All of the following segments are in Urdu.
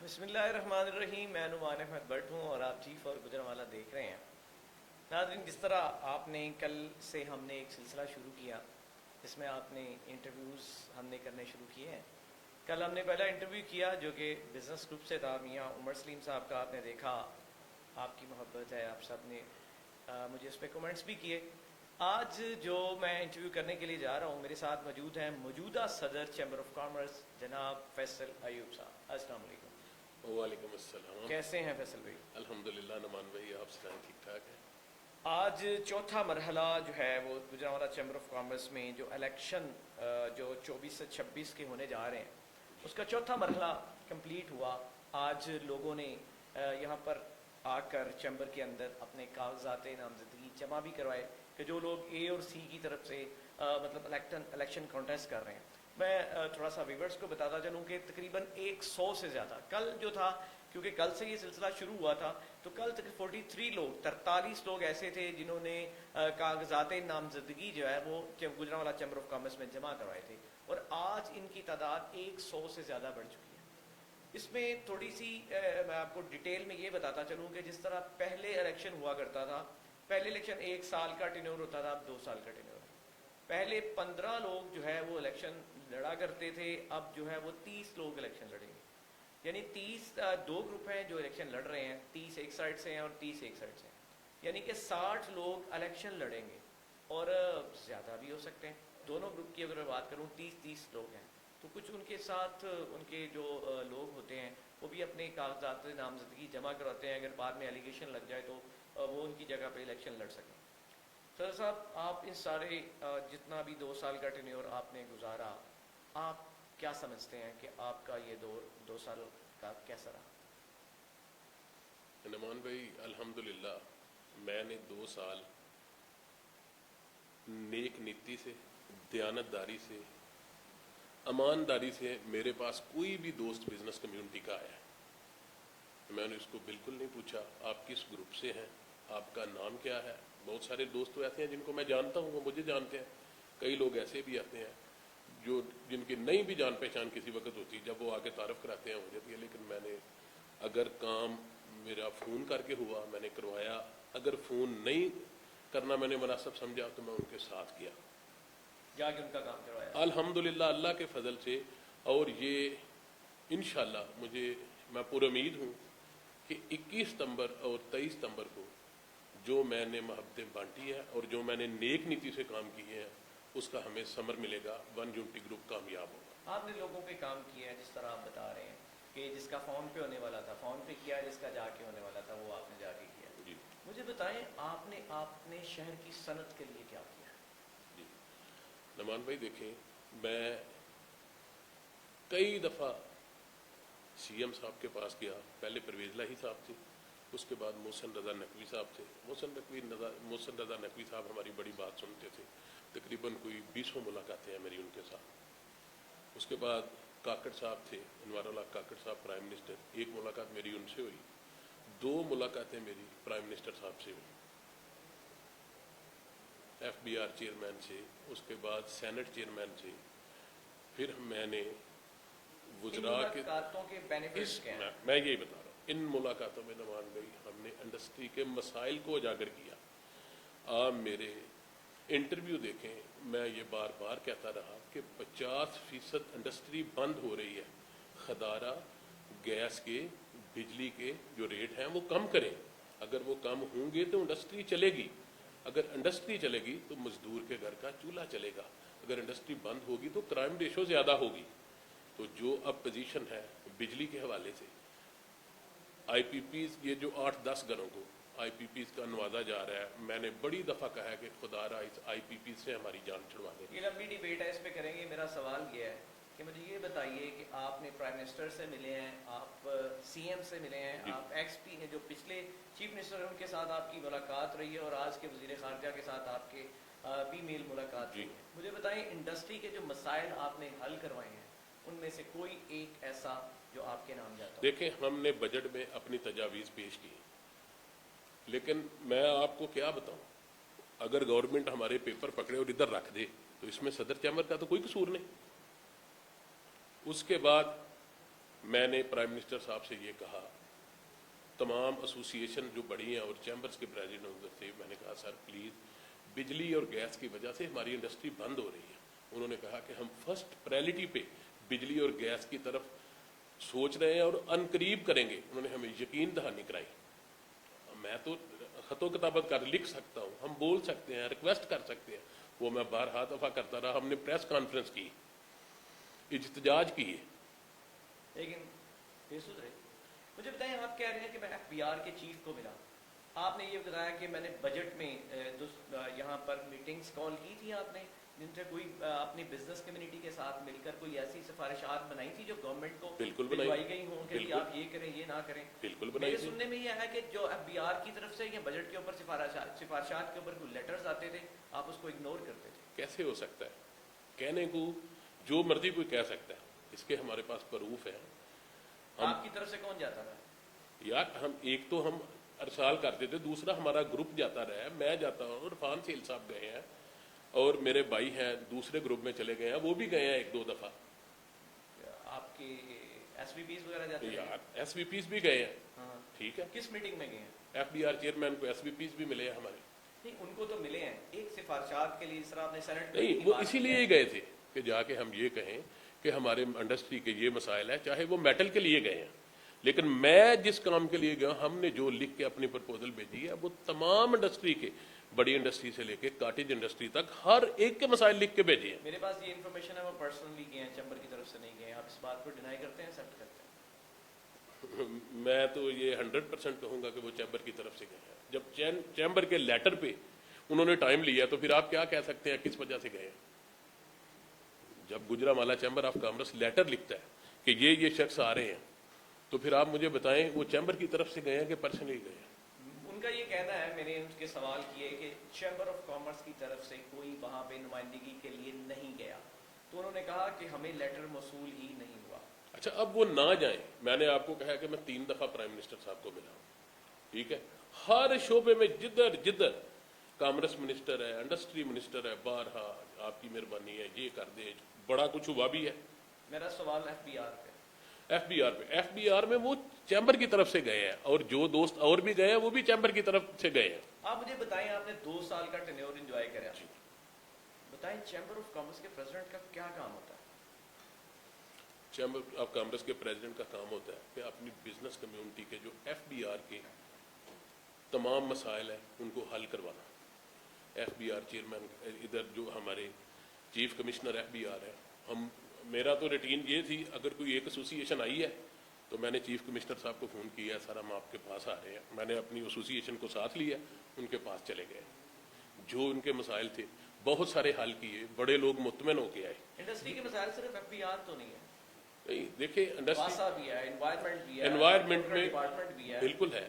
بسم اللہ الرحمن الرحیم. میں نعمان احمد بٹ ہوں اور آپ چیف اور گجرانوالہ دیکھ رہے ہیں. ناظرین، جس طرح آپ نے کل سے ہم نے ایک سلسلہ شروع کیا جس میں آپ نے انٹرویوز ہم نے کرنے شروع کیے ہیں. کل ہم نے پہلا انٹرویو کیا جو کہ بزنس گروپ سے تھا. میاں عمر سلیم صاحب کا آپ نے دیکھا، آپ کی محبت ہے، آپ سب نے مجھے اس پہ کمنٹس بھی کیے. آج جو میں انٹرویو کرنے کے لیے جا رہا ہوں، میرے ساتھ موجود ہیں موجودہ صدر چیمبر آف کامرس جناب فیصل ایوب صاحب. السلام علیکم. وعلیکم السلام. کیسے ہیں فیصل بھائی؟ الحمدللہ نعمان بھائی، آپ سنائیں ٹھیک ٹھاک ہے؟ آج چوتھا مرحلہ جو ہے وہ گجرانوالہ چیمبر آف کامرس میں جو الیکشن جو 24 سے 26 کے ہونے جا رہے ہیں، اس کا چوتھا مرحلہ کمپلیٹ ہوا. آج لوگوں نے یہاں پر آ کر چیمبر کے اندر اپنے کاغذات نامزدگی جمع بھی کروائے کہ جو لوگ اے اور سی کی طرف سے مطلب الیکشن کانٹیسٹ کر رہے ہیں. میں تھوڑا سا ویورز کو بتاتا چلوں کہ تقریباً 100 سے زیادہ کل جو تھا، کیونکہ کل سے یہ سلسلہ شروع ہوا تھا، تو کل تک 43 لوگ ایسے تھے جنہوں نے کاغذات نامزدگی جو ہے وہ گجرانوالہ چیمبر آف کامرس میں جمع کروائے تھے، اور آج ان کی تعداد 100 سے زیادہ بڑھ چکی ہے. اس میں تھوڑی سی میں آپ کو ڈیٹیل میں یہ بتاتا چلوں کہ جس طرح پہلے الیکشن ہوا کرتا تھا، پہلے الیکشن 1 سال کا ٹینیور ہوتا تھا، اب 2 سال کا ٹینیور. پہلے 15 لوگ جو ہے وہ الیکشن لڑا کرتے تھے، اب جو ہے وہ 30 لوگ الیکشن لڑیں گے. یعنی 30 دو گروپ ہیں جو الیکشن لڑ رہے ہیں، 30 ایک سائڈ سے ہیں اور 30 ایک سائڈ سے ہیں. یعنی کہ 60 لوگ الیکشن لڑیں گے اور زیادہ بھی ہو سکتے ہیں. دونوں گروپ کی اگر میں بات کروں 30 لوگ ہیں، تو کچھ ان کے ساتھ ان کے جو لوگ ہوتے ہیں وہ بھی اپنے کاغذات نامزدگی جمع کرواتے ہیں، اگر بعد میں ایلیگیشن لگ جائے تو وہ ان کی جگہ پہ الیکشن لڑ سکیں. سر صاحب، آپ اس سارے جتنا بھی 2 سال کا ٹینیور آپ نے گزارا، آپ کیا سمجھتے ہیں کہ آپ کا یہ دور 2 سال کا کیسا رہا؟ نعمان بھائی الحمدللہ میں نے 2 سال نیک نیتی سے، دیانتداری سے، امانداری سے، میرے پاس کوئی بھی دوست بزنس کمیونٹی کا آیا ہے، میں نے اس کو بالکل نہیں پوچھا آپ کس گروپ سے ہیں، آپ کا نام کیا ہے. بہت سارے دوست تو ایسے ہیں جن کو میں جانتا ہوں، وہ مجھے جانتے ہیں. کئی لوگ ایسے بھی آتے ہیں جو جن کی نہیں بھی جان پہچان کسی وقت ہوتی، جب وہ آ کے تعارف کراتے ہیں ہو جاتی ہے. لیکن میں نے اگر کام میرا فون کر کے ہوا میں نے کروایا، اگر فون نہیں کرنا میں نے مناسب سمجھا تو میں ان کے ساتھ کیا، جا کے ان کا کام کروایا. الحمدللہ اللہ کے فضل سے. اور یہ انشاءاللہ میں پر امید ہوں کہ 21 ستمبر اور 23 ستمبر کو جو میں نے محبتیں بانٹی ہیں اور جو میں نے نیک نیتی سے کام کیے ہیں اس کا ہمیں ثمر ملے گا. ون یونٹی گروپ کامیاب ہوگا. آپ نے لوگوں پہ کام کیا ہے، جس طرح آپ بتا رہے ہیں کہ جس کا فون پہ ہونے والا تھا فون پہ کیا، جس کا جا کے ہونے والا تھا وہ آپ نے جا کے کیا. جی مجھے بتائیں آپ نے شہر کی صنعت کے لیے کیا کیا؟ جی نعمان بھائی دیکھیں، میں کئی دفعہ سی ایم صاحب کے پاس گیا. پہلے پرویز لاہی صاحب تھے، اس کے بعد محسن رضا نقوی صاحب تھے. محسن رضا نقوی صاحب ہماری بڑی بات سنتے تھے، تقریباً کوئی 20 ملاقاتیں ہیں میری ان کے ساتھ. اس کے بعد کاکڑ صاحب تھے، انوار اللہ کاکڑ صاحب پرائم منسٹر، 1 ملاقات میری ان سے ہوئی. 2 ملاقاتیں میری پرائم منسٹر صاحب سے ہوئی، ایف بی آر چیئرمین سے، اس کے بعد سینٹ چیئرمین سے. پھر میں نے وزراء کے ملاقاتوں کے بینیفٹس کیا ہیں؟ میں یہی بتا رہا ہوں، ان ملاقاتوں میں نعمان بھائی ہم نے انڈسٹری کے مسائل کو اجاگر کیا. آپ میرے انٹرویو دیکھیں، میں یہ بار بار کہتا رہا کہ 50% انڈسٹری بند ہو رہی ہے. خدارہ گیس کے، بجلی کے جو ریٹ ہیں وہ کم کریں. اگر وہ کم ہوں گے تو انڈسٹری چلے گی، اگر انڈسٹری چلے گی تو مزدور کے گھر کا چولہا چلے گا. اگر انڈسٹری بند ہوگی تو کرائم ریشو زیادہ ہوگی. تو جو اب پوزیشن ہے بجلی کے حوالے سے، آئی پی پیز، یہ جو 8-10 گھروں کو آئی پی پیز کا نوازا جا رہا ہے، میں نے بڑی دفعہ کہا ہے کہ خدا را اس آئی پی پیز سے ہماری جان چھڑوا دے. یہ لمبی ڈیبیٹ ہے، اس پہ کریں گے. میرا سوال یہ ہے کہ مجھے یہ بتائیے کہ آپ نے پرائم منسٹر سے ملے ہیں، آپ سی ایم سے ملے ہیں، جی. آپ ایکس پی ہیں جو پچھلے چیف منسٹر ہیں ان کے ساتھ آپ کی ملاقات رہی ہے، اور آج کے وزیر خارجہ کے ساتھ آپ کے بھی میل ملاقات جی. ہوئی ہے. مجھے بتائیں انڈسٹری کے جو مسائل آپ نے حل کروائے ہیں ان میں سے کوئی ایک ایسا جو آپ کے نام جاتا ہو. دیکھیں، ہم نے بجٹ میں اپنی تجاویز پیش کی، لیکن میں آپ کو کیا بتاؤں، اگر گورنمنٹ ہمارے پیپر پکڑے اور ادھر رکھ دے تو اس میں صدر چیمبر کا تو کوئی قصور نہیں. اس کے بعد میں نے پرائم منسٹر صاحب سے یہ کہا، تمام ایسوسیشن جو بڑی ہیں اور چیمبرز کے پریزیڈنٹ تھے، میں نے کہا سر پلیز بجلی اور گیس کی وجہ سے ہماری انڈسٹری بند ہو رہی ہے. انہوں نے کہا کہ ہم فرسٹ پرائرٹی پہ بجلی اور گیس کی طرف سوچ رہے ہیں اور ان قریب کریں گے. انہوں نے ہمیں یقین دہانی کرائی. میں تو خط و کتابت کر لکھ سکتا ہوں، ہم بول سکتے ہیں، ریکویسٹ کر سکتے ہیں، وہ میں بارہا دفعہ کرتا رہا. ہم نے پریس کانفرنس کی، احتجاج کیے. لیکن مجھے بتائیں، آپ کہہ رہے ہیں کہ میں ایف بی آر کے چیف کو ملا، آپ نے یہ بتایا کہ میں نے بجٹ میں یہاں پر میٹنگز کال کی تھی آپ نے، جن سے کوئی اپنی بزنس کمیونٹی کے ساتھ مل کر کوئی ایسی سفارشات بنائی تھی جو گورنمنٹ کو بالکل بھجوائی گئی ہوں کہ آپ یہ کریں یہ نہ کریں؟ بالکل بنائی میرے تھی. سننے میں یہ ہے کہ جو ایف بی آر کی طرف سے یا بجٹ کے اوپر سفارشات کے اوپر کوئی لیٹرز آتے تھے، آپ اس کو اگنور کرتے تھے. کیسے ہو سکتا ہے؟ کہنے کو جو مرضی کوئی کہہ سکتا ہے، اس کے ہمارے پاس پروف ہے. آپ کی طرف سے کون جاتا تھا؟ یار ہم ایک تو ہم ارسال کرتے تھے، دوسرا ہمارا گروپ جاتا رہا ہے. میں جاتا ہوں، عرفان سیل صاحب گئے ہیں اور میرے بھائی ہیں دوسرے گروپ میں چلے گئے ہیں، وہ بھی گئے ہیں ایک دو دفعہ. آپ کے ایس وی پیز وغیرہ جاتے ہیں؟ یار ایس وی پیز بھی گئے ہیں. ہاں. ٹھیک ہے، کس میٹنگ میں گئے ہیں؟ ایف بی آر چیئرمین کو ایس وی پیز بھی ملے ہیں ہمارے. نہیں، ان کو تو ملے ہیں ایک سفارشات کے لیے، اس طرح آپ نے سینٹ نہیں، وہ اسی لیے ہی گئے تھے کہ جا کے ہم یہ کہیں کہ ہمارے انڈسٹری کے یہ مسائل ہیں، چاہے وہ میٹل کے لیے گئے ہیں. لیکن میں جس کام کے لیے گیا، ہم نے جو لکھ کے اپنی پرپوزل بھیجی ہے وہ تمام انڈسٹری کے، بڑی انڈسٹری سے لے کے کاٹیج انڈسٹری تک ہر ایک کے مسائل لکھ کے بھیجے ہیں. میرے پاس یہ انفارمیشن ہے وہ پرسنلی گئے ہیں، چیمبر کی طرف سے نہیں گئے ہیں. آپ اس بات کو ڈینائی کرتے ہیں، ایکسیپٹ کرتے ہیں؟ میں تو یہ 100% کہوں گا کہ وہ چیمبر کی طرف سے گئے ہیں. جب چیمبر کے لیٹر پہ انہوں نے ٹائم لیا تو پھر آپ کیا کہہ سکتے ہیں کس وجہ سے گئے ہیں؟ جب Gujranwala chamber of commerce letter لکھتا ہے کہ یہ شخص آ رہے ہیں، تو پھر آپ مجھے بتائیں وہ چیمبر کی طرف سے گئے ہیں کہ پرسنلی گئے ہیں؟ ان کا یہ کہنا ہے، میں نے ان کے سوال کیے کہ چیمبر آف کامرس کی طرف سے کوئی وہاں پہ نمائندگی کے لیے نہیں گیا، تو انہوں نے کہا کہ ہمیں لیٹر موصول ہی نہیں ہوا. اچھا، اب وہ نہ جائیں. میں نے آپ کو کہا کہ میں 3 دفعہ پرائم منسٹر صاحب کو ملا ہوں. ٹھیک ہے، ہر شعبے میں جدھر جدھر کامرس منسٹر ہے، انڈسٹری منسٹر ہے، بارہا آپ کی مہربانی ہے یہ کر دے. بڑا کچھ ہوا بھی ہے. میرا سوال ایف بی آر پہ. ایف بی آر میں وہ چیمبر کی طرف سے گئے ہیں، اور جو دوست اور بھی گئے ہیں وہ بھی چیمبر کی طرف سے گئے ہیں. آپ مجھے بتائیں، آپ نے 2 سال کا ٹینیور انجوائے کرا، بتائیں چیمبر آف کامرس کے پریزیڈنٹ کا کیا کام ہوتا ہے؟ چیمبر آف کامرس کے پریزیڈنٹ کا کام ہوتا ہے کہ اپنی بزنس کمیونٹی کے جو ایف بی آر کے تمام مسائل ہیں ان کو حل کروانا. ایف بی آر چیئرمین ادھر جو ہمارے chief commissioner F B R ہے، میرا تو روٹین یہ تھی اگر کوئی ایک ایسوسیشن آئی ہے تو میں نے چیف کمشنر صاحب کو فون کیا، سر ہم آپ کے پاس آ رہے ہیں. میں نے اپنی ایسوسیشن کو ساتھ لیا، ان کے پاس چلے گئے. جو ان کے مسائل تھے بہت سارے حل کیے، بڑے لوگ مطمئن ہو کے آئے. انڈسٹری کے مسائل صرف ایف بی آر تو نہیں ہے، نہیں دیکھیں واسا بھی ہے، انوائرمنٹ بھی ہے، انوائرمنٹ میں ڈپارٹمنٹ بھی ہے. بالکل ہے.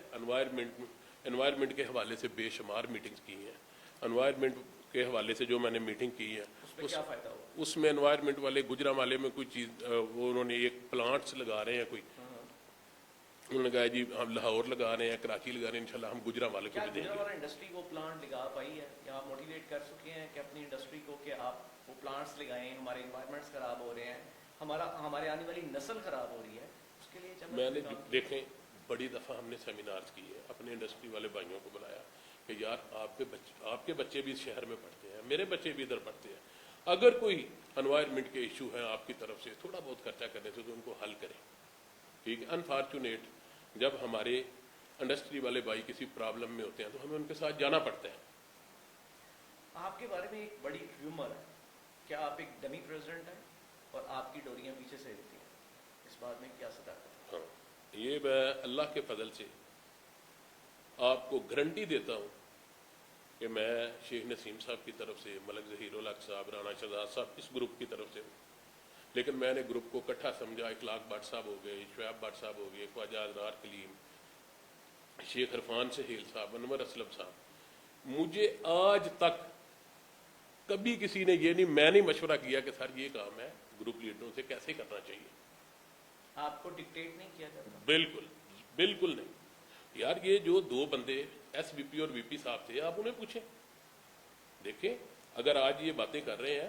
انوائرمنٹ کے حوالے سے بے شمار میٹنگز کی ہیں. انوائرمنٹ کے حوالے سے جو میں نے میٹنگ کی ہے اس میں کیا فائدہ ہوا؟ اس میں انوائرمنٹ والے گجرانوالے میں کوئی چیز وہ انہوں نے ایک پلانٹس لگا رہے ہیں کوئی، انہوں نے کہا جی ہم لاہور لگا رہے ہیں، کراچی لگا رہے ہیں، انشاءاللہ ہم گجرانوالے کو بھی دیں گے. گجرانوالہ انڈسٹری وہ پلانٹ لگا پائی ہے یا آپ موٹیویٹ کر چکے ہیں کہ اپنی انڈسٹری کو کہ آپ وہ پلانٹس لگائیں؟ ہمارے انوائرمنٹس خراب ہو رہے ہیں، ہمارے آنے والی نسل خراب ہو رہی ہے، اس کے لیے میں نے دیکھیں بڑی دفعہ ہم نے سیمینارز کیے، اپنے انڈسٹری والے بھائیوں کو بلایا کہ یار آپ کے بچے بھی اس شہر میں پڑھتے ہیں، میرے بچے بھی ادھر پڑھتے ہیں، اگر کوئی انوائرمنٹ کے ایشو ہیں آپ کی طرف سے تھوڑا بہت خرچہ کرنے سے تو ان کو حل کریں. ٹھیک ہے، انفارچونیٹ جب ہمارے انڈسٹری والے بھائی کسی پرابلم میں ہوتے ہیں تو ہمیں ان کے ساتھ جانا پڑتا ہے. آپ کے بارے میں ایک بڑی ریومر ہے، کیا آپ ایک ڈمی پریزیڈنٹ ہیں اور آپ کی ڈوریاں پیچھے سے ہلتی ہیں؟ اس بات میں کیا صداقت ہے؟ ہاں، یہ میں اللہ کے فضل سے آپ کو گارنٹی دیتا ہوں کہ میں شیخ نسیم صاحب کی طرف سے، ملک ظہیر الحق صاحب، رانا شہزاد صاحب اس گروپ کی طرف سے ہوں، لیکن میں نے گروپ کو اکٹھا سمجھا. اخلاق بٹ صاحب ہو گئے، شعیب بٹ صاحب ہو گئے، خواجہ ازرار کلیم، شیخ عرفان سہیل صاحب، انور اسلم صاحب. مجھے آج تک کبھی کسی نے یہ نہیں، میں نہیں مشورہ کیا کہ سر یہ کام ہے گروپ لیڈروں سے کیسے کرنا چاہیے. آپ کو ڈکٹیٹ نہیں کیا جاتا؟ بالکل نہیں. یار یہ جو 2 بندے ایس وی پی اور وی پی صاحب تھے، آپ انہیں پوچھیں. دیکھیں اگر آج یہ باتیں کر رہے ہیں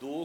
2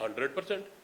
100%।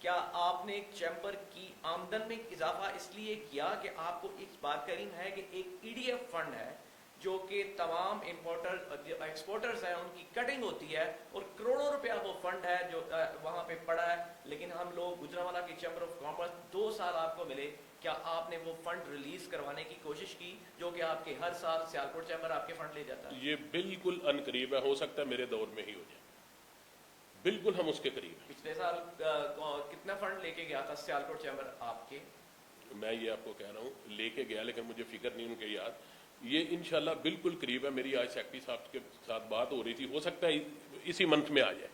کیا آپ نے چیمبر کی آمدن میں اضافہ اس لیے کیا کہ آپ کو اس بات کا علم ہے کہ ایک EDF فنڈ ہے جو کہ تمام ایکسپورٹرز ہیں ان کی کٹنگ ہوتی ہے اور کروڑوں روپیہ وہ فنڈ ہے جو وہاں پہ پڑا ہے، لیکن ہم لوگ گجرانوالہ کی چیمبر آف کامرس 2 سال آپ کو ملے، کیا آپ نے وہ فنڈ ریلیز کروانے کی کوشش کی جو کہ آپ کے ہر سال سیالکوٹ چیمبر آپ کے فنڈ لے جاتا ہے؟ یہ بالکل ان قریب ہے، ہو سکتا ہے میرے دور میں ہی ہو جائے، بالکل ہم اس کے قریب ہیں۔ پچھلے سال کتنا فنڈ لے کے گیا تھا سیالکوٹ چیمبر آپ کے؟ میں یہ آپ کو کہہ رہا ہوں لے کے گیا، لیکن مجھے فکر نہیں ان کے یاد، یہ انشاءاللہ بالکل قریب ہے۔ میری آج سیکٹری صاحب کے ساتھ بات ہو رہی تھی، ہو سکتا ہے اسی منتھ میں آ جائے۔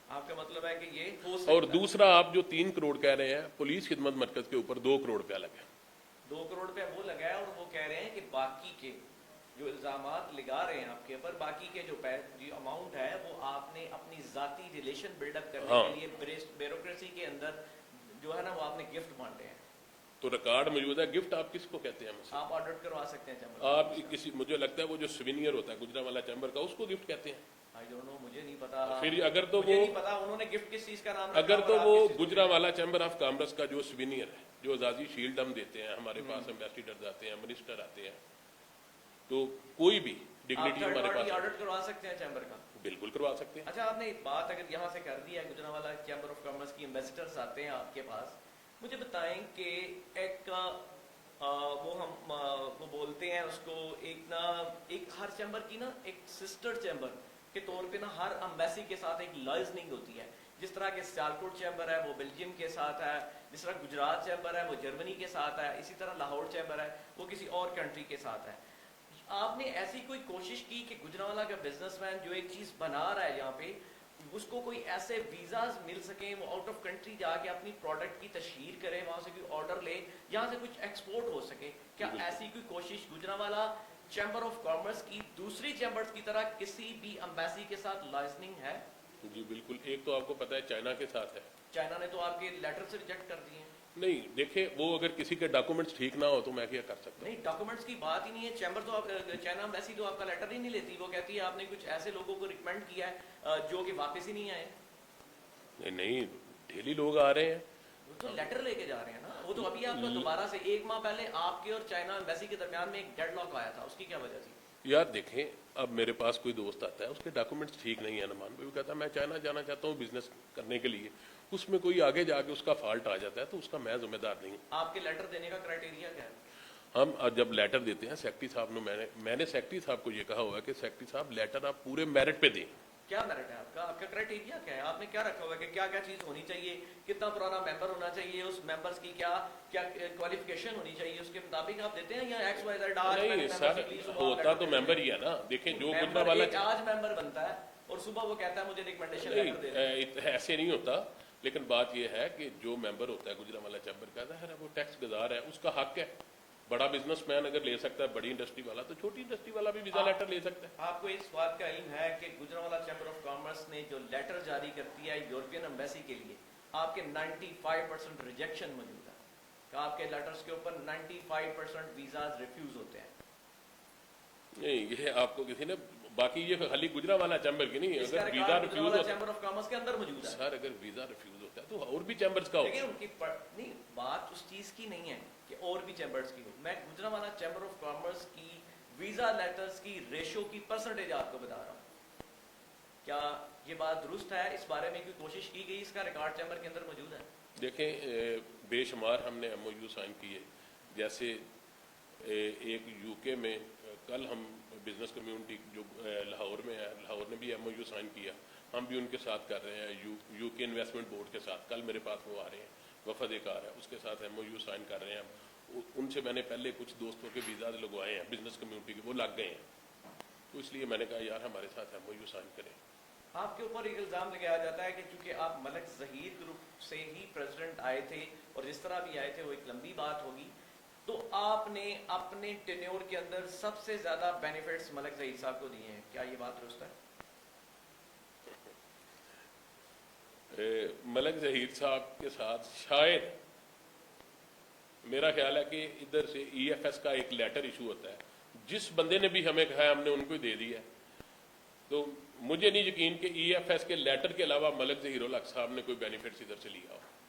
آپ کا مطلب ہے کہ یہ ہو سکتا اور ہے؟ دوسرا آپ جو 3 کروڑ کہہ رہے ہیں، پولیس خدمت مرکز کے اوپر 2 کروڑ روپیہ لگا ہے۔ 2 کروڑ روپے وہ لگا ہے اور وہ کہہ رہے ہیں کہ باقی کے جو الزامات لگا رہے ہیں آپ کے اوپر، باقی کے جو اماؤنٹ ہے وہ آپ نے اپنی ذاتی ریلیشن بلڈ اپ کرنے کے لیے بیوروکریسی کے اندر جو ہے نا وہ آپ نے گفٹ بانٹے ہیں۔ تو ریکارڈ موجود ہے۔ گفٹ آپ کس کو کہتے ہیں؟ آپ آڈٹ کروا سکتے ہیں چیمبر آپ کسی، مجھے لگتا ہے وہ جو سوینئر ہوتا ہے گجرانوالہ چیمبر کا، اس کو گفٹ کہتے ہیں۔ آئی ڈونٹ نو، مجھے نہیں پتا۔ پھر اگر تو مجھے وہ، نہیں پتا انہوں نے گفٹ کس چیز کا نام رکھا، اگر تو اور آپ وہ کس چیز کو گجرانوالہ چیمبر آف کامرس کا جو سوینئر ہے، جو اعزازی شیلڈ ہم دیتے ہیں، ہمارے پاس ایمبیسیڈرز آتے ہیں، منسٹر آتے ہیں، تو کوئی بھی آپ ڈگنیٹی تھرڈ ہمارے پارٹی پاس آڈٹ کروا سکتے ہیں چیمبر کا؟ بالکل کروا سکتے ہیں۔ اچھا، آپ نے بات اگر یہاں سے کر دی ہے، گجرانوالہ چیمبر آف کامرس کی ایمبیسڈرز آتے ہیں آپ کے پاس، مجھے بتائیں کہ ایک وہ بولتے ہیں اس کو ایک ہر چیمبر کی نا ایک سسٹر چیمبر کے طور پہ نا ہر امبیسی کے ساتھ ایک لائزننگ ہوتی ہے، جس طرح کہ سیالکوٹ چیمبر ہے وہ بیلجیم کے ساتھ ہے، جس طرح گجرات چیمبر ہے وہ جرمنی کے ساتھ ہے، اسی طرح لاہور چیمبر ہے وہ کسی اور کنٹری کے ساتھ ہے۔ آپ نے ایسی کوئی کوشش کی کہ گجرانوالہ کا بزنس مین جو ایک چیز بنا رہا ہے یہاں پہ، اس کو کوئی ایسے ویزاز مل سکیں، وہ آؤٹ آف کنٹری جا کے اپنی پروڈکٹ کی تشہیر کرے، وہاں سے کوئی آرڈر لے، یہاں سے کچھ ایکسپورٹ ہو سکے؟ کیا ایسی کوئی کوشش گجرانوالہ چیمبر آف کامرس کی دوسری چیمبرز کی طرح کسی بھی امبیسی کے ساتھ لائسننگ ہے؟ جی بالکل۔ ایک تو آپ کو پتا ہے چائنا کے ساتھ ہے۔ چائنا نے تو آپ کے لیٹر سے ریجیکٹ کر دیے ہیں۔ نہیں دیکھیں، وہ اگر کسی کے ڈاکومنٹس ٹھیک نہ ہو تو میں کیا کر سکتا ہوں؟ نہیں، ڈاکومنٹس کی بات ہی نہیں ہے، چیمبر تو چائنا امبیسی تو آپ کا لیٹر ہی نہیں لیتی، وہ کہتی ہے آپ نے کچھ ایسے لوگوں کو ریکمینڈ کیا ہے جو کہ واپس ہی نہیں آئے۔ نہیں، ڈیلی لوگ آ رہے ہیں۔ وہ تو لیٹر لے کے جا رہے ہیں نا، وہ تو ابھی آپ کا دوبارہ سے 1 ماہ پہلے آپ کے اور چائنا امبیسی کے درمیان میں ایک ڈیڈ لاک آیا تھا، اس کی کیا وجہ تھی؟ یار دیکھیں، اب میرے پاس کوئی دوست آتا ہے، اس کے ڈاکومنٹس ٹھیک نہیں ہے، نمان بھائی کہتا ہے میں چائنا جانا چاہتا ہوں بزنس کرنے کے لیے، اس میں کوئی آگے جا کے اس کا فالٹ آ جاتا ہے تو اس کا میں ذمہ دار نہیں ہوں۔ آپ کے لیٹر دینے کا کرائٹیریا کیا ہے؟ ہم جب لیٹر دیتے ہیں، سیکٹری صاحب نے، میں نے سیکٹری صاحب کو یہ کہا ہوا ہے کہ سیکٹری صاحب لیٹر آپ پورے میرٹ پہ دیں۔ کیا میرٹ ہے آپ کا کرائٹیریا کیا ہے؟ آپ نے کیا رکھا ہوا ہے کہ کیا کیا چیز ہونی چاہیے، کتنا پرانا ممبر ہونا چاہیے، اس ممبرس کی کیا کوالیفیکیشن ہونی چاہیے، اس کے مطابق آپ دیتے ہیں یا ایکس وائی زیڈ؟ نہیں سر، ہوتا تو ممبر ہی ہے نا۔ دیکھیں جو گجرانوالہ آج ممبر بنتا ہے اور صبح وہ کہتا ہے مجھے ریکمنڈیشن لیٹر دے دیں۔ ایسے نہیں ہوتا، لیکن بات یہ ہے کہ جو ممبر ہوتا ہے گجرانوالہ چیمبر کا، ظاہر ہے وہ ٹیکس گزار ہے، اس کا حق ہے۔ بڑا بزنس مین اگر لے سکتا ہے، بڑی انڈسٹری والا، تو چھوٹی انڈسٹری والا بھی ویزا لیٹر لے سکتا ہے۔ آپ کو اس بات کا علم ہے کہ گجرانوالہ چیمبر آف کامرس نے جو لیٹر جاری کرتی ہے یورپین امبیسی کے لیے، آپ کے 95% ریجیکشن موجود ہے، کہ آپ کے لیٹرز کے اوپر 95% ویزاز ریفیوز ہوتے ہیں؟ نہیں، یہ آپ کو کسی نے، باقی یہ خالی گجرانوالہ چیمبر کی نہیں، اگر ویزا ریفیوز ہوتا ہے چیمبر آف کامرس کے اندر موجود ہے سر، اگر ویزا ریفیوز ہوتا ہے تو اور بھی چیمبرز کا لیکن ہوتا ہے۔ ان کی نہیں، بات اس چیز کی نہیں ہے کہ اور بھی چیمبرز کی ہو، میں گجرانوالہ چیمبر آف کامرس کی ویزا لیٹرز کی ریشو کی پرسنٹیج آپ کو بتا رہا ہوں۔ کیا یہ بات درست ہے؟ اس بارے میں کوئی کوشش کی گئی؟ اس کا ریکارڈ چیمبر کے اندر موجود ہے؟ دیکھیں، بے شمار ہم نے ایم او یو سائن کیے، جیسے ایک یو کے میں کل ہم بزنس کمیونٹی جو لاہور میں ہے، لاہور نے بھی ایم او یو سائن کیا، ہم بھی ان کے ساتھ کر رہے ہیں، یو کے انویسٹمنٹ بورڈ کے ساتھ، کل میرے پاس وہ آ رہے ہیں، وفد کار ہے، اس کے ساتھ ایم او یو سائن کر رہے ہیں۔ ان سے میں نے پہلے کچھ دوستوں کے ویزا لگوائے ہیں بزنس کمیونٹی کے، وہ لگ گئے ہیں، تو اس لیے میں نے کہا یار ہمارے ساتھ ایم او یو سائن کریں۔ آپ کے اوپر ایک الزام لگایا جاتا ہے کہ چونکہ آپ ملک ظہیر گروپ سے ہی پریزیڈنٹ آئے تھے اور جس طرح بھی آئے تھے وہ ایک لمبی بات ہوگی، تو آپ نے اپنے ٹینیور کے اندر سب سے زیادہ بینیفٹس ملک ظہیر صاحب کو دیے ہیں، کیا یہ بات درست ہے؟ ملک ظہیر صاحب کے ساتھ شاید میرا خیال ہے کہ ادھر سے ای ایف ایس کا ایک لیٹر ایشو ہوتا ہے، جس بندے نے بھی ہمیں کہا ہے ہم نے ان کو دے دیا ہے، تو مجھے نہیں یقین کہ ای ایف ایس کے لیٹر کے علاوہ ملک ظہیر الحق صاحب نے کوئی بینیفٹس ادھر سے لیا ہو۔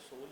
100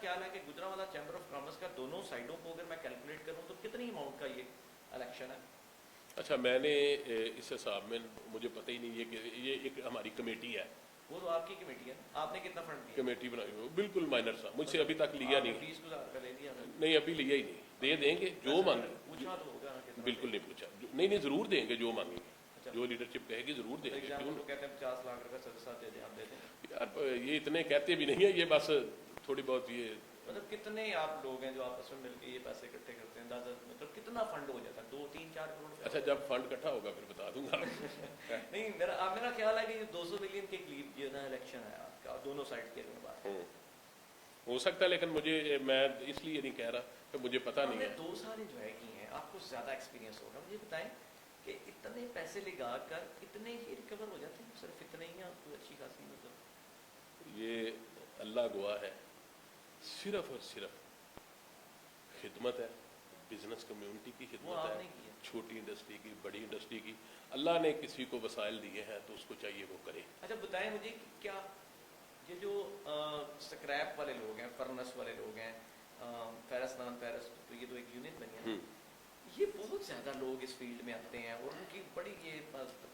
خیال ہے کہ گجرانوالہ چیمبر آف کامرس کا دونوں سائڈوں کو اگر میں کیلکولیٹ کروں تو کتنی اماؤنٹ کا یہ الیکشن ہے؟ اچھا میں نے اس حساب میں مجھے پتہ ہی نہیں ہے کہ یہ ایک ہماری کمیٹی ہے. وہ تو آپ کی کمیٹی ہے، آپ نے کتنا فنڈ دیا؟ کمیٹی بنائی ہوئی بالکل مائنر صاحب، مجھ سے ابھی تک لیا نہیں. 20,000 کا لے لیا نہیں ابھی لیا ہی نہیں. دے دیں گے جو مانگیں. پوچھا تو ہوگا نا. بالکل نہیں پوچھا. نہیں ضرور دیں گے جو مانگیں گے، جو لیڈرشپ کہے گی ضرور دیں گے. کیوں تو کہتے ہیں 50 لاکھ روپے سدسا دے دیں، ہم دے دیں. یار یہ اتنے کہتے بھی نہیں ہیں، یہ بس تھوڑی بہت یہ مطلب کتنے آپ لوگ ہیں جو آپس میں مل کے یہ پیسے اکٹھے کرتے ہیں؟ اندازہ مطلب کتنا فنڈ ہو جاتا ہے؟ 2 3 4 کروڑ؟ اچھا جب فنڈ اکٹھا ہوگا پھر بتا دوں گا. نہیں میرا خیال ہے کہ یہ 200 ملین کے قریب یہ نا الیکشن ہے آپ کا دونوں سائڈ کے بات. ہو سکتا ہے لیکن مجھے میں اس لیے نہیں کہہ رہا کہ مجھے پتہ نہیں ہے. 2 سال جو ہے کی ہیں، آپ کو زیادہ ایکسپیرینس ہوگا. مجھے بتائیں کہ اتنے پیسے لگا کر اتنے ہی ریکور ہو جاتے ہیں؟ صرف اتنے ہی آپ کو اچھی خاصی مطلب؟ یہ اللہ گواہ ہے، صرف اور صرف خدمت ہے، بزنس کمیونٹی کی خدمت ہے، چھوٹی انڈسٹری کی، بڑی انڈسٹری کی. اللہ نے کسی کو وسائل دیے ہیں تو اس کو چاہیے وہ کرے. اچھا بتائیں مجھے کہ کیا یہ جو سکریپ والے لوگ ہیں، فرنس والے لوگ ہیں، فیرس نان فیرس، تو یہ تو ایک یونٹ بنی ہے، یہ بہت زیادہ لوگ اس فیلڈ میں آتے ہیں اور ان کی بڑی یہ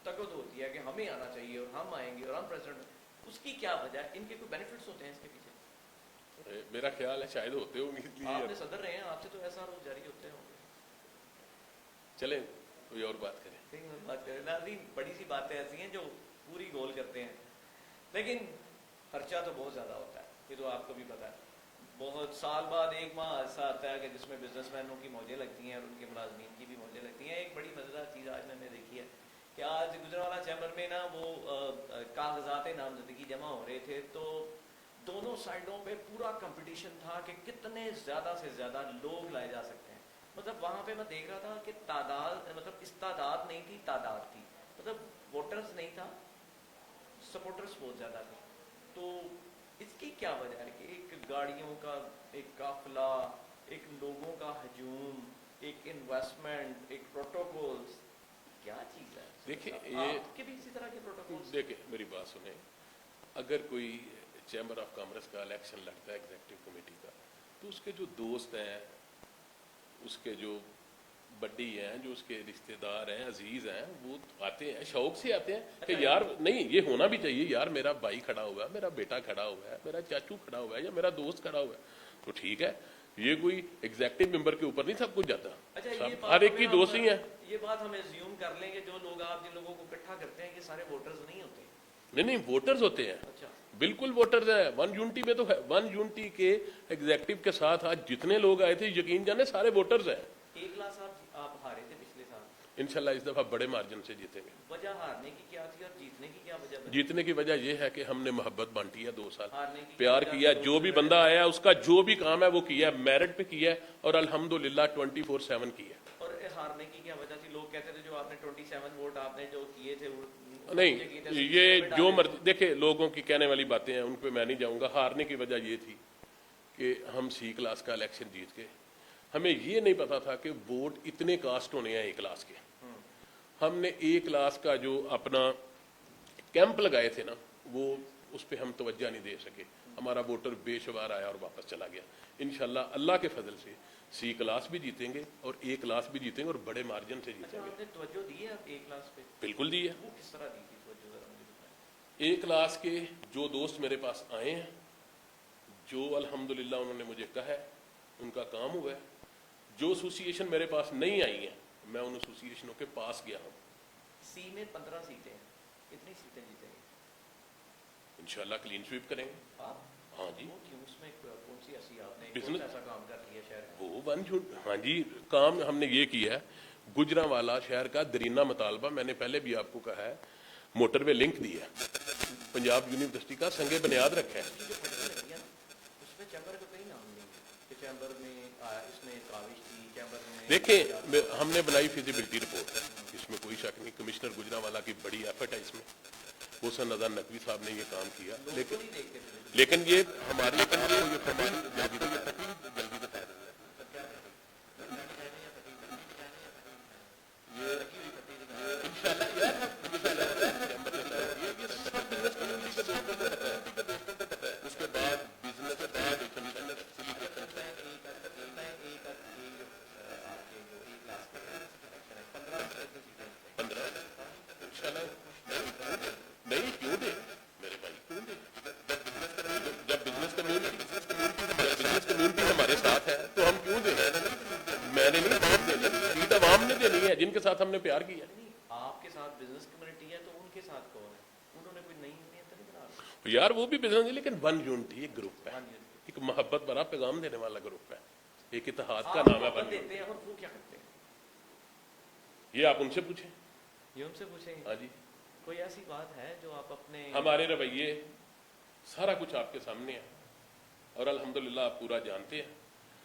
تگد ہوتی ہے کہ ہمیں آنا چاہیے اور ہم آئیں گے اور ہم پریزیڈنٹ. اس کی کیا وجہ ہے؟ ان کے کوئی بینیفٹس ہوتے ہیں اس کے پیچھے؟ میرا خیال ہے شاید ہوتے ہوں گے. آپ نے صدر رہے ہیں، آپ سے تو ایسا روز جاری ہوتے ہوں گے. چلیں کوئی اور بات کریں. بات کریں ناظرین، بڑی سی باتیں ایسی ہیں جو پوری گول کرتے ہیں، لیکن خرچہ تو بہت زیادہ ہوتا ہے، یہ تو آپ کو بھی پتا ہے. بہت سال بعد ایک ماہ ایسا آتا ہے کہ جس میں بزنس مینوں کی موجیں لگتی ہیں اور ان کے ملازمین کی بھی موجیں لگتی ہیں. ایک بڑی مزیدار چیز آج میں نے دیکھی ہے کہ آج گجرانوالہ چیمبر میں نا وہ کاغذات نامزدگی جمع ہو رہے تھے، تو دونوں سائڈوں پہ پورا کمپٹیشن تھا کہ کتنے زیادہ سے زیادہ لوگ لائے جا سکتے ہیں. مطلب وہاں پہ میں دیکھ رہا تھا کہ تعداد مطلب استعداد نہیں تھی، تعداد تھی. مطلب ووٹرز نہیں تھا، سپورٹرز بہت زیادہ تھے. تو اس کی کیا وجہ ہے کہ ایک گاڑیوں کا ایک قافلہ، ایک لوگوں کا ہجوم، ایک انویسٹمنٹ، ایک پروٹوکولز، کیا چیز ہے؟ دیکھیں آپ کے بھی اسی طرح کے پروٹوکولز؟ دیکھیں میری بات سنیں، اگر کوئی چیمبر آف کامرس کا الیکشن لڑتا ہے ایگزیکٹو کمیٹی کا، تو اس کے جو دوست ہیں، اس کے جو بڈی ہیں، جو اس کے رشتہ دار ہیں، عزیز ہیں، وہ آتے ہیں، شوق سے آتے ہیں کہ یار نہیں یہ ہونا بھی چاہیے، یار میرا بھائی کھڑا ہوا ہے، میرا بیٹا کھڑا ہوا ہے، میرا چاچو کھڑا ہوا ہے یا میرا دوست کھڑا ہوا ہے، تو ٹھیک ہے. یہ کوئی ایگزیکٹو ممبر کے اوپر نہیں سب کچھ جاتا. ہر ایک کی دوست ہی ہے. یہ بات ہم ایزیوم کر لیں کہ جو لوگ آپ جن لوگوں کو اکٹھا کرتے ہیں یہ سارے ووٹرز نہیں ہوتے؟ نہیں ووٹرز ہوتے ہیں. بالکل ووٹرز ہیں. ون یونٹی میں تو ہے، ون یونٹی کے ایگزیکٹو کے ساتھ آج جتنے لوگ آئے تھے یقین جانے سارے ووٹرز ہیں. 1 لاکھ آپ ہارے تھے پچھلے سال، انشاءاللہ اس دفعہ بڑے مارجن سے جیتیں گے. وجہ ہارنے کی کیا تھی اور جیتنے کی کیا وجہ؟ جیتنے کی وجہ یہ ہے کہ ہم نے محبت بانٹی ہے 2 سال، ہارنے کی پیار کیا. جو بھی بندہ آیا اس کا جو بھی کام ہے وہ کیا ہے، میرٹ پہ کیا ہے اور الحمدللہ 24/7 کیا ہے. اور ہارنے کی کیا وجہ تھی؟ لوگ کہتے تھے جو آپ نے 27 ووٹ آپ نے جو کیے تھے نہیں، یہ جو مرضی دیکھیں لوگوں کی کہنے والی باتیں ہیں، ان پہ میں نہیں جاؤں گا. ہارنے کی وجہ یہ تھی کہ ہم سی کلاس کا الیکشن جیت کے، ہمیں یہ نہیں پتا تھا کہ ووٹ اتنے کاسٹ ہونے ہیں A کلاس کے. ہم نے A کلاس کا جو اپنا کیمپ لگائے تھے نا، وہ اس پہ ہم توجہ نہیں دے سکے. ہمارا ووٹر بے شمار آیا اور واپس چلا گیا. انشاءاللہ اللہ کے فضل سے C کلاس بھی جیتیں گے اور A کلاس بھی جیتیں گے اور بڑے مارجن سے جیتیں گے. آپ نے توجہ دی ہے A کلاس پہ؟ بالکل دی ہے. وہ کس طرح دی تھی توجہ، ذرا مجھے بتائیں. A کلاس کے جو دوست میرے پاس آئے ہیں، جو الحمدللہ انہوں نے مجھے کہا ہے، ان کا کام ہوا ہے. جو ایسوسیشن میرے پاس نہیں آئی ہیں، میں ان ایسوسیشنوں کے پاس گیا ہوں. C میں 15 سیٹیں ہیں، کتنی سیٹیں جیتیں گے؟ انشاءاللہ کلین سویپ کریں گے. آپ؟ ہاں جی. وہ کیوں؟ اس میں کون سی ایسی آپ نے بزنس ایسا کام کر لیا شہر میں؟ وہ ہاں جی کام ہم نے یہ کیا ہے. گجرانوالہ شہر کا درینہ مطالبہ میں نے پہلے بھی آپ کو کہا ہے، موٹر وے لنک دیا ہے، پنجاب یونیورسٹی کا سنگ بنیاد رکھا ہے. اس میں چیمبر کا کئی نام نہیں ہے کہ چیمبر میں اس میں کاوش تھی، چیمبر میں دیکھیں ہم نے بنائی فیزیبلٹی رپورٹ، اس میں کوئی شک نہیں. کمشنر گجرانوالہ کی بڑی ایفرٹ ہے اس میں. حسن نظر نقوی صاحب نے یہ کام کیا، لیکن یہ ہماری اس کے بعد بزنس ساتھ ہم نے پیار کیا. نہیں آپ کے ساتھ بزنس کمیونٹی ہے تو ان کے ساتھ کون ہے؟ انہوں نے کوئی نئی نیت نہیں بنا رہی. یار وہ بھی بزنس ہے لیکن ون یونٹی ایک گروپ ہے, ہاں جی ایک محبت بھرا پیغام دینے والا گروپ ہے, ایک اتحاد کا آپ نام ہے محبت ون دیتے یونٹی. ہیں اور وہ کیا کرتے ہیں یہ آپ ان سے پوچھیں. یہ ان سے پوچھیں گے. ہاں جی, کوئی ایسی بات ہے جو آپ اپنے ہمارے رویے سارا کچھ آپ کے سامنے ہے, اور الحمدللہ آپ پورا جانتے ہیں,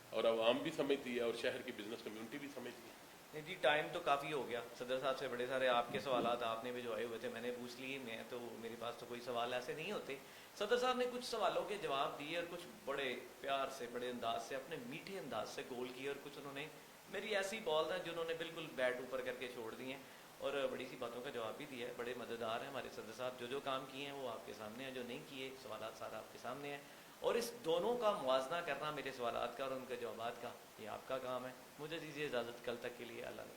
اور عوام بھی سمجھتی ہے اور شہر کی بزنس کمیونٹی بھی سمجھتی ہے. نہیں جی ٹائم تو کافی ہو گیا. صدر صاحب سے بڑے سارے آپ کے سوالات آپ نے بھی جو آئے ہوئے تھے میں نے پوچھ لیے. میں تو میرے پاس تو کوئی سوال ایسے نہیں ہوتے. صدر صاحب نے کچھ سوالوں کے جواب دیے اور کچھ بڑے پیار سے بڑے انداز سے اپنے میٹھے انداز سے گول کیے, اور کچھ انہوں نے میری ایسی بال ہیں جنہوں نے بالکل بیٹ اوپر کر کے چھوڑ دی ہیں, اور بڑی سی باتوں کا جواب بھی دیا ہے. بڑے مزیدار ہیں ہمارے صدر صاحب. جو کام کیے ہیں وہ آپ کے سامنے ہیں, جو نہیں کیے سوالات سارا آپ کے سامنے ہیں, اور اس دونوں کا موازنہ کرنا میرے سوالات کا اور ان کے جوابات کا یہ آپ کا کام ہے. مجھے دیجیے اجازت, کل تک کے لیے اللہ نے